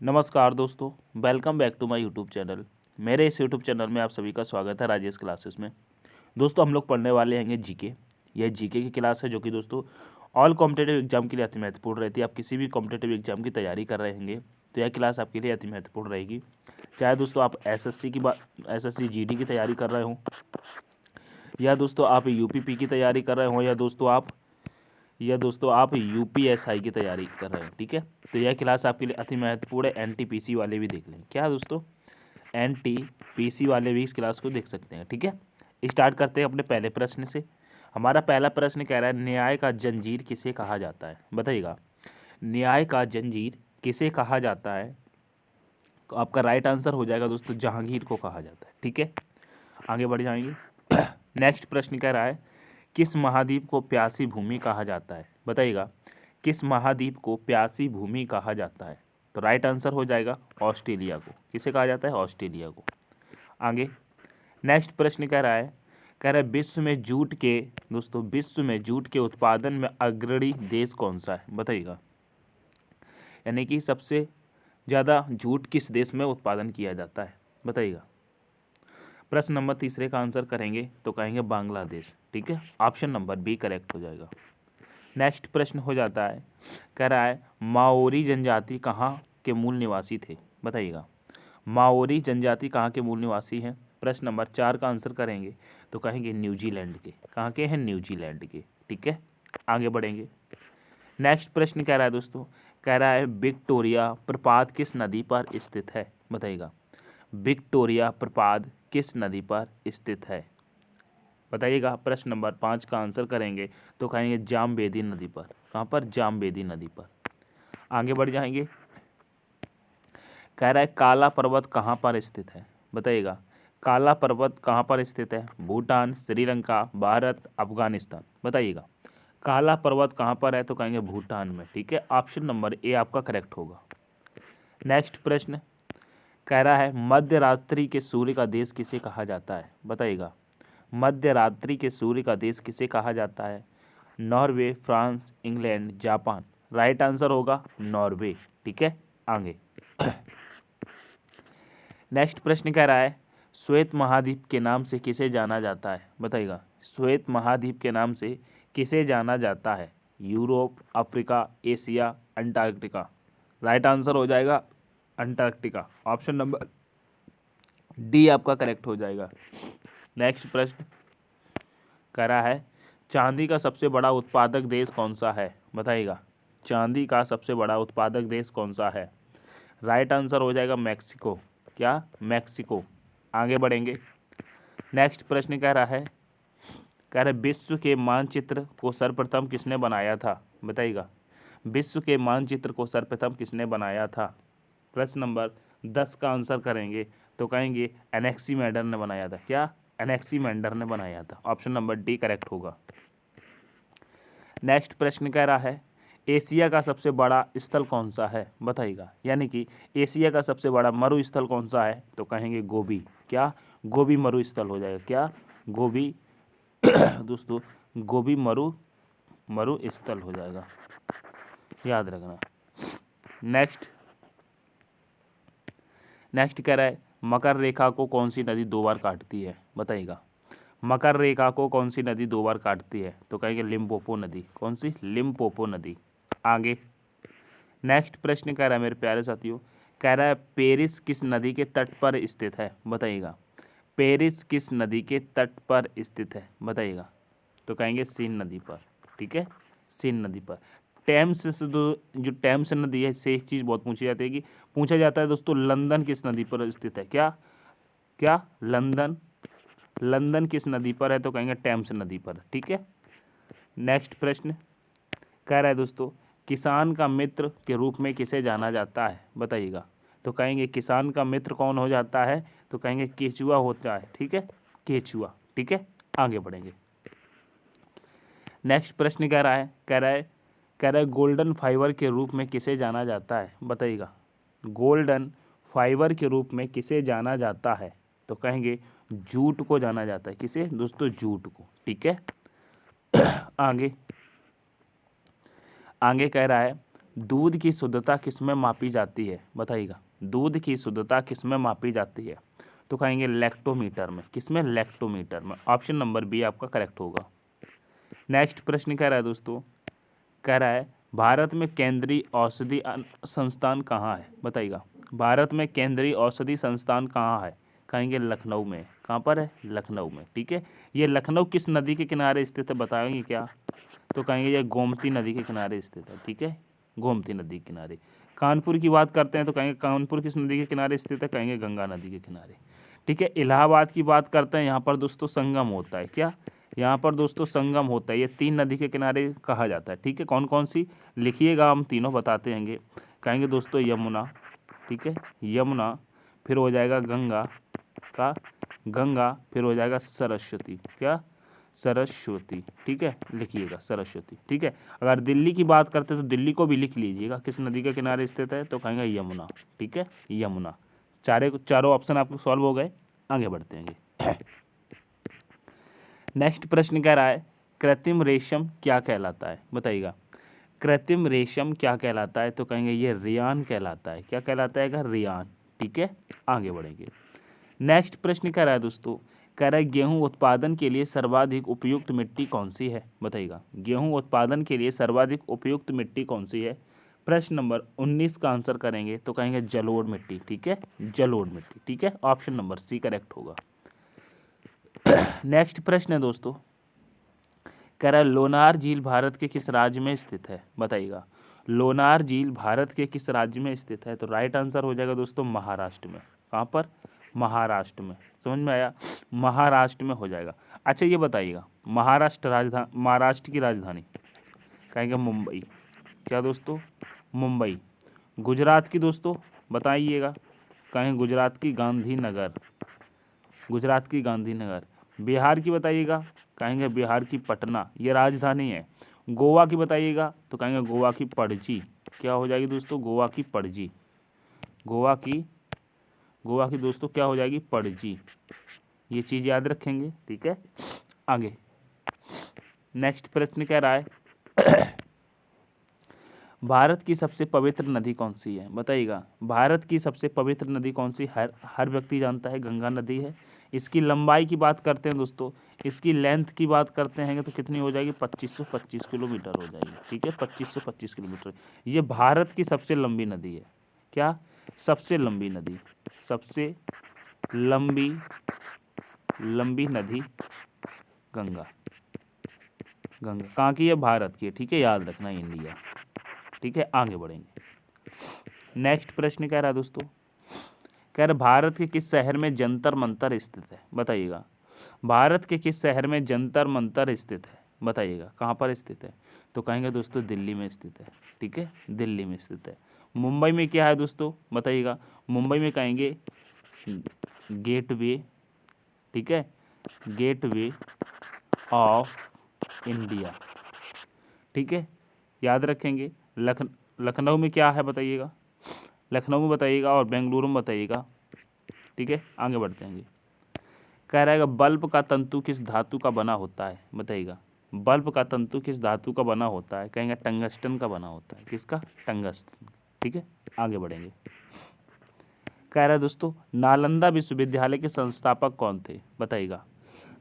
नमस्कार दोस्तों, welcome back to my YouTube channel. मेरे इस यूट्यूब चैनल में आप सभी का स्वागत है राजेश क्लासेस में। दोस्तों हम लोग पढ़ने वाले हैं जीके। यह जीके की क्लास है जो कि दोस्तों ऑल कॉम्पिटेटिव एग्जाम के लिए अति महत्वपूर्ण रहती है। आप किसी भी कॉम्पिटेटिव एग्जाम की तैयारी कर रहे होंगे तो यह क्लास आपके लिए अति महत्वपूर्ण रहेगी। चाहे दोस्तों आप एसएससी जीडी की तैयारी कर रहे हों, या दोस्तों आप यूपीपी की तैयारी कर रहे हों, या दोस्तों आप यूपीएसआई की तैयारी कर रहे हो। ठीक है, तो यह क्लास आपके लिए अति महत्वपूर्ण है। एनटीपीसी वाले भी देख लें। क्या दोस्तों, एनटीपीसी वाले भी इस क्लास को देख सकते हैं। ठीक है, स्टार्ट करते हैं अपने पहले प्रश्न से। हमारा पहला प्रश्न कह रहा है, न्याय का जंजीर किसे कहा जाता है? बताइएगा, न्याय का जंजीर किसे कहा जाता है? तो आपका राइट आंसर हो जाएगा दोस्तों, जहांगीर को कहा जाता है। ठीक है, आगे बढ़ जाएंगे। नेक्स्ट प्रश्न कह रहा है, किस महाद्वीप को प्यासी भूमि कहा जाता है? बताइएगा, किस महाद्वीप को प्यासी भूमि कहा जाता है? तो राइट आंसर हो जाएगा ऑस्ट्रेलिया को। किसे कहा जाता है? ऑस्ट्रेलिया को। आगे नेक्स्ट प्रश्न कह रहा है विश्व में जूट के दोस्तों विश्व में जूट के उत्पादन में अग्रणी देश कौन सा है? बताइएगा, यानी कि सबसे ज़्यादा जूट किस देश में उत्पादन किया जाता है? बताइएगा। प्रश्न नंबर तीसरे का आंसर करेंगे तो कहेंगे बांग्लादेश। ठीक है, ऑप्शन नंबर बी करेक्ट हो जाएगा। नेक्स्ट प्रश्न हो जाता है, कह रहा है माओरी जनजाति कहाँ के मूल निवासी थे? बताइएगा, माओरी जनजाति कहाँ के मूल निवासी हैं? प्रश्न नंबर 4 का आंसर करेंगे तो कहेंगे न्यूजीलैंड के। कहाँ के हैं? न्यूजीलैंड के। ठीक है, आगे बढ़ेंगे। नेक्स्ट प्रश्न कह रहा है दोस्तों, कह रहा है विक्टोरिया प्रपात किस नदी पर स्थित है? बताइएगा, विक्टोरिया प्रपात किस नदी पर स्थित है? बताइएगा। प्रश्न नंबर 5 का आंसर करेंगे तो कहेंगे जामबेदी नदी पर। कहाँ पर? जामबेदी नदी पर। आगे बढ़ जाएंगे। कह रहा है काला पर्वत कहाँ पर स्थित है? बताइएगा, काला पर्वत कहाँ पर स्थित है? भूटान, श्रीलंका, भारत, अफगानिस्तान। बताइएगा, काला पर्वत कहाँ पर है? तो कहेंगे भूटान में। ठीक है, ऑप्शन नंबर ए आपका करेक्ट होगा। नेक्स्ट प्रश्न कह रहा है मध्य रात्रि के सूर्य का देश किसे कहा जाता है? बताइएगा, मध्य रात्रि के सूर्य का देश किसे कहा जाता है? Norway, France, England, Japan. Right answer होगा नॉर्वे। ठीक है, आगे। नेक्स्ट प्रश्न कह रहा है श्वेत महाद्वीप के नाम से किसे जाना जाता है? बताइएगा, श्वेत महाद्वीप के नाम से किसे जाना जाता है? Europe, Africa, Asia, Antarctica. Right answer हो जाएगा अंटार्कटिका। ऑप्शन नंबर डी आपका करेक्ट हो जाएगा। नेक्स्ट प्रश्न कह रहा है चांदी का सबसे बड़ा उत्पादक देश कौन सा है? बताइएगा, चांदी का सबसे बड़ा उत्पादक देश कौन सा है? राइट आंसर हो जाएगा मैक्सिको। क्या? मैक्सिको। आगे बढ़ेंगे। नेक्स्ट प्रश्न कह रहा है विश्व के मानचित्र को सर्वप्रथम किसने बनाया था? बताइएगा, विश्व के मानचित्र को सर्वप्रथम किसने बनाया था? प्रश्न नंबर 10 का आंसर करेंगे तो कहेंगे एनेक्सीमेंडर ने बनाया था। क्या? एनेक्सीमेंडर ने बनाया था। ऑप्शन नंबर डी करेक्ट होगा। नेक्स्ट प्रश्न कह रहा है एशिया का सबसे बड़ा स्थल कौन सा है? बताइएगा, यानी कि एशिया का सबसे बड़ा मरु स्थल कौन सा है? तो कहेंगे गोबी। क्या? गोबी मरु स्थल हो जाएगा। क्या? गोबी दोस्तों गोबी मरु स्थल हो जाएगा, याद रखना। नेक्स्ट कह रहा है मकर रेखा को कौन सी नदी 2 बार काटती है? बताइएगा, मकर रेखा को कौन सी नदी 2 बार काटती है? तो कहेंगे लिम्पोपो नदी। कौन सी? लिम्पोपो नदी। आगे नेक्स्ट प्रश्न कह रहा है मेरे प्यारे साथियों, कह रहा है पेरिस किस नदी के तट पर स्थित है? बताइएगा, पेरिस किस नदी के तट पर स्थित है? बताइएगा, तो कहेंगे सीन नदी पर। ठीक है, सीन नदी पर। टेम्स से जो टेम्स नदी है इससे एक चीज़ बहुत पूछी जाती है कि पूछा जाता है दोस्तों लंदन किस नदी पर स्थित है? क्या लंदन किस नदी पर है? तो कहेंगे टेम्स नदी पर। ठीक है, नेक्स्ट प्रश्न कह रहा है दोस्तों किसान का मित्र के रूप में किसे जाना जाता है? बताइएगा, तो कहेंगे किसान का मित्र कौन हो जाता है? तो कहेंगे केचुआ होता है। ठीक है, केचुआ। ठीक है, आगे बढ़ेंगे। नेक्स्ट प्रश्न कह रहा है गोल्डन फाइबर के रूप में किसे जाना जाता है? बताइएगा, गोल्डन फाइबर के रूप में किसे जाना जाता है? तो कहेंगे जूट को जाना जाता है। किसे दोस्तों? जूट को। ठीक है, आगे कह रहा है दूध की शुद्धता किसमें मापी जाती है? बताइएगा, दूध की शुद्धता किसमें मापी जाती है? तो कहेंगे लैक्टोमीटर में। किसमें? लैक्टोमीटर में। ऑप्शन नंबर बी आपका करेक्ट होगा। नेक्स्ट प्रश्न कह रहा है दोस्तों, कह रहा है भारत में केंद्रीय औषधि संस्थान कहाँ है? बताइएगा, भारत में केंद्रीय औषधि संस्थान कहाँ है? कहेंगे लखनऊ में। कहाँ पर है? लखनऊ में। ठीक है, ये लखनऊ किस नदी के किनारे स्थित है बताएंगे क्या? तो कहेंगे ये गोमती नदी के किनारे स्थित है। ठीक है, गोमती नदी के किनारे। कानपुर की बात करते हैं तो कहेंगे कानपुर किस नदी के किनारे स्थित है? कहेंगे गंगा नदी के किनारे। ठीक है, इलाहाबाद की बात करते हैं, यहाँ पर दोस्तों संगम होता है। क्या? यहाँ पर दोस्तों संगम होता है। ये 3 नदी के किनारे कहा जाता है। ठीक है, कौन कौन सी? लिखिएगा, हम तीनों बताते हैंगे। कहेंगे दोस्तों यमुना। ठीक है, यमुना, फिर हो जाएगा गंगा का गंगा, फिर हो जाएगा सरस्वती। क्या? सरस्वती। ठीक है, लिखिएगा सरस्वती। ठीक है, अगर दिल्ली की बात करते हैं तो दिल्ली को भी लिख लीजिएगा, किस नदी के किनारे स्थित है? तो कहेंगे यमुना। ठीक है, यमुना। चारों ऑप्शन आपको सॉल्व हो गए। आगे बढ़ते हैं। नेक्स्ट प्रश्न कह रहा है कृत्रिम रेशम क्या कहलाता है? बताइएगा, कृत्रिम रेशम क्या कहलाता है? तो कहेंगे ये रियान कहलाता है। क्या कहलाता है? रियान। ठीक है, आगे बढ़ेंगे। नेक्स्ट प्रश्न कह रहा है दोस्तों, कह रहा है गेहूं उत्पादन के लिए सर्वाधिक उपयुक्त मिट्टी कौन सी है? बताइएगा, गेहूं उत्पादन के लिए सर्वाधिक उपयुक्त मिट्टी कौन सी है? प्रश्न नंबर 19 का आंसर करेंगे तो कहेंगे जलोढ़ मिट्टी। ठीक है, जलोढ़ मिट्टी। ठीक है, ऑप्शन नंबर सी करेक्ट होगा। नेक्स्ट प्रश्न है दोस्तों, कह रहा है लोनार झील भारत के किस राज्य में स्थित है? बताइएगा, लोनार झील भारत के किस राज्य में स्थित है? तो राइट आंसर हो जाएगा दोस्तों महाराष्ट्र में। कहाँ पर? महाराष्ट्र में। समझ में आया? महाराष्ट्र में हो जाएगा। अच्छा ये बताइएगा, महाराष्ट्र की राजधानी कहेंगे मुंबई। क्या दोस्तों? मुंबई। गुजरात की दोस्तों बताइएगा, कहेंगे गुजरात की गांधीनगर। गुजरात की गांधीनगर। बिहार की बताइएगा, कहेंगे बिहार की पटना, ये राजधानी है। गोवा की बताइएगा तो कहेंगे गोवा की पणजी। क्या हो जाएगी दोस्तों? गोवा की पणजी। गोवा की दोस्तों क्या हो जाएगी? पणजी। ये चीज़ याद रखेंगे। ठीक है, आगे नेक्स्ट प्रश्न कह रहा है भारत की सबसे पवित्र नदी कौन सी है? बताइएगा, भारत की सबसे पवित्र नदी कौन सी? हर व्यक्ति जानता है गंगा नदी है। इसकी लंबाई की बात करते हैं दोस्तों, इसकी लेंथ की बात करते हैं तो कितनी हो जाएगी? 2525 किलोमीटर हो जाएगी। ठीक है, 2525 किलोमीटर। ये भारत की सबसे लंबी नदी है। क्या? सबसे लंबी नदी। सबसे लंबी नदी गंगा। गंगा कहाँ की है? भारत की है। ठीक है, याद रखना इंडिया। ठीक है, आगे बढ़ेंगे। नेक्स्ट प्रश्न कह रहा है दोस्तों, कह रहा भारत के किस शहर में जंतर मंतर स्थित है? बताइएगा, भारत के किस शहर में जंतर मंतर स्थित है? बताइएगा, कहाँ पर स्थित है? तो कहेंगे दोस्तों दिल्ली में स्थित है। ठीक है, दिल्ली में स्थित है। मुंबई में क्या है दोस्तों? बताइएगा, मुंबई में कहेंगे गेटवे। ठीक है, गेटवे ऑफ इंडिया। ठीक है, याद रखेंगे। लखनऊ में क्या है बताइएगा, लखनऊ में बताइएगा, और बेंगलुरु में बताइएगा। ठीक है, आगे बढ़ते हैं। कह रहा है बल्ब का तंतु किस धातु का बना होता है? बताइएगा, बल्ब का तंतु किस धातु का बना होता है? कहेंगे टंगस्टन का बना होता है। किसका? टंगस्टन। ठीक है, आगे बढ़ेंगे। कह रहा है दोस्तों नालंदा विश्वविद्यालय के संस्थापक कौन थे? बताइएगा,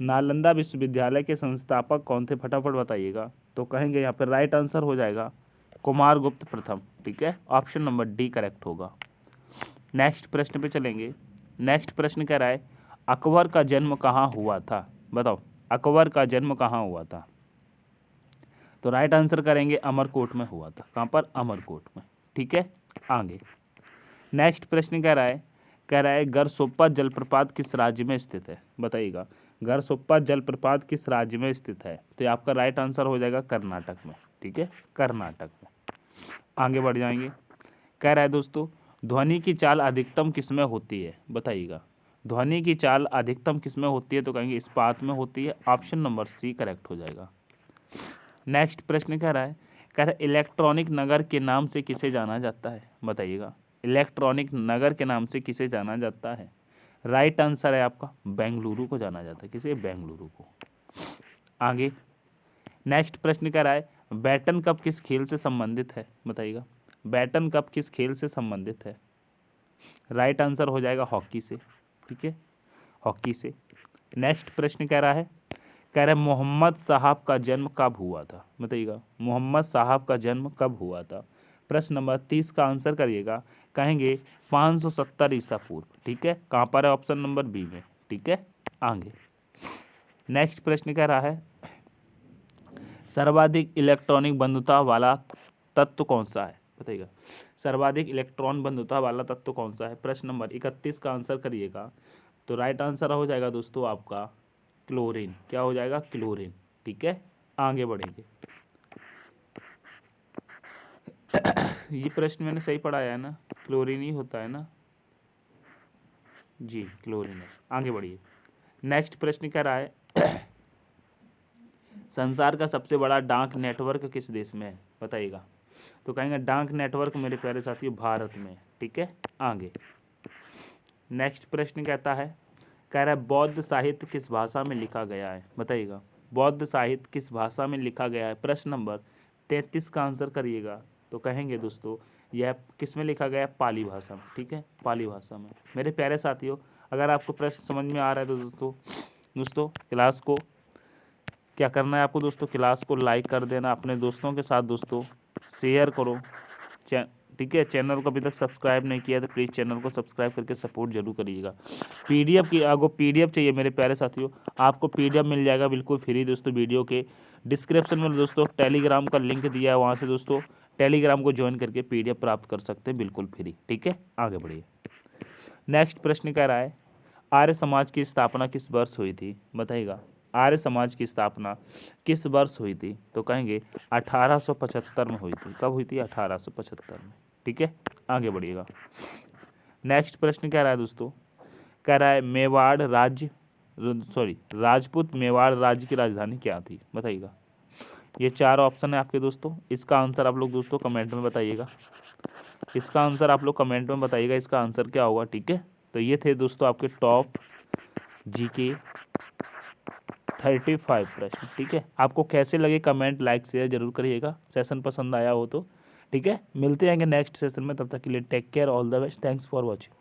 नालंदा विश्वविद्यालय के संस्थापक कौन थे? फटाफट बताइएगा। तो कहेंगे यहाँ पर राइट आंसर हो जाएगा कुमारगुप्त प्रथम। ठीक है, ऑप्शन नंबर डी करेक्ट होगा। नेक्स्ट प्रश्न पे चलेंगे। नेक्स्ट प्रश्न कह रहा है अकबर का जन्म कहाँ हुआ था? बताओ, अकबर का जन्म कहाँ हुआ था? तो राइट आंसर करेंगे अमरकोट में हुआ था। कहाँ पर? अमरकोट में। ठीक है, आगे नेक्स्ट प्रश्न कह रहा है गरसोप्पा जलप्रपात किस राज्य में स्थित है? बताइएगा, गरसोप्पा जलप्रपात किस राज्य में स्थित है? तो ये आपका राइट आंसर हो जाएगा कर्नाटक में। ठीक है, कर्नाटक में। आगे बढ़ जाएंगे। कह रहा है दोस्तों ध्वनि की चाल अधिकतम किस में होती है? बताइएगा, ध्वनि की चाल अधिकतम किस में होती है? तो कहेंगे इस्पात में होती है। ऑप्शन नंबर सी करेक्ट हो जाएगा। नेक्स्ट प्रश्न कह रहा है इलेक्ट्रॉनिक नगर के नाम से किसे जाना जाता है? बताइएगा, इलेक्ट्रॉनिक नगर के नाम से किसे जाना जाता है? राइट आंसर है आपका बेंगलुरु को जाना जाता है। किसे? बेंगलुरु को। आगे नेक्स्ट प्रश्न कह रहा है बैटन कप किस खेल से संबंधित है? बताइएगा, बैटन कप किस खेल से संबंधित है? राइट आंसर हो जाएगा हॉकी से, ठीक है, हॉकी से। नेक्स्ट प्रश्न कह रहा है मोहम्मद साहब का जन्म कब हुआ था? बताइएगा, मोहम्मद साहब का जन्म कब हुआ था? प्रश्न नंबर 30 का आंसर करिएगा, कहेंगे 570 ईसा पूर्व, ठीक है। कहाँ पर है? ऑप्शन नंबर बी में, ठीक है। आगे नेक्स्ट प्रश्न कह रहा है सर्वाधिक इलेक्ट्रॉनिक बंधुता वाला तत्व कौन सा है? बताइएगा, सर्वाधिक इलेक्ट्रॉन बंधुता वाला तत्व कौन सा है? प्रश्न नंबर 31 का आंसर करिएगा, तो राइट आंसर हो जाएगा दोस्तों आपका क्लोरीन। क्या हो जाएगा? क्लोरीन, ठीक है। आगे बढ़ेंगे। ये प्रश्न मैंने सही पढ़ाया है ना? क्लोरीन ही होता है ना? जी, क्लोरीन है। आगे बढ़िए। नेक्स्ट प्रश्न कह रहा है संसार का सबसे बड़ा डाक नेटवर्क किस देश में है? बताइएगा, तो कहेंगे डाक नेटवर्क मेरे प्यारे साथियों भारत में, ठीक है। आगे नेक्स्ट प्रश्न कहता है, कह रहा है बौद्ध साहित्य किस भाषा में लिखा गया है? बताइएगा, बौद्ध साहित्य किस भाषा में लिखा गया है? प्रश्न नंबर 33 का आंसर करिएगा, तो कहेंगे दोस्तों यह किस में लिखा गया है? पाली भाषा में, ठीक है, पाली भाषा में। मेरे प्यारे साथियों, अगर आपको प्रश्न समझ में आ रहा है तो दोस्तों क्लास को क्या करना है आपको दोस्तों? क्लास को लाइक कर देना, अपने दोस्तों के साथ दोस्तों शेयर करो, ठीक है। चैनल को अभी तक सब्सक्राइब नहीं किया तो प्लीज़ चैनल को सब्सक्राइब करके सपोर्ट जरूर करिएगा। पीडीएफ की आपको पीडीएफ चाहिए मेरे प्यारे साथियों, आपको पीडीएफ मिल जाएगा बिल्कुल फ्री दोस्तों। वीडियो के डिस्क्रिप्शन में दोस्तों टेलीग्राम का लिंक दिया है, वहाँ से दोस्तों टेलीग्राम को ज्वाइन करके पीडीएफ प्राप्त कर सकते हैं बिल्कुल फ्री, ठीक है। आगे बढ़िए। नेक्स्ट प्रश्न कह रहा है आर्य समाज की स्थापना किस वर्ष हुई थी? बताइएगा, आर्य समाज की स्थापना किस वर्ष हुई थी? तो कहेंगे 1875 में हुई थी। कब हुई थी? 1875 में, ठीक है। आगे बढ़िएगा। नेक्स्ट प्रश्न कह रहा है दोस्तों, कह रहा है मेवाड़ राज्य राजपूत मेवाड़ राज्य की राजधानी क्या थी? बताइएगा, ये 4 ऑप्शन है आपके दोस्तों, इसका आंसर आप लोग दोस्तों कमेंट में बताइएगा। इसका आंसर आप लोग कमेंट में बताइएगा, इसका आंसर क्या होगा, ठीक है। तो ये थे दोस्तों आपके टॉप जीके 35 प्रश्न, ठीक है। आपको कैसे लगे कमेंट लाइक शेयर जरूर करिएगा, सेशन पसंद आया हो तो, ठीक है। मिलते हैं नेक्स्ट सेशन में, तब तक के लिए take care, all the best, thanks for watching.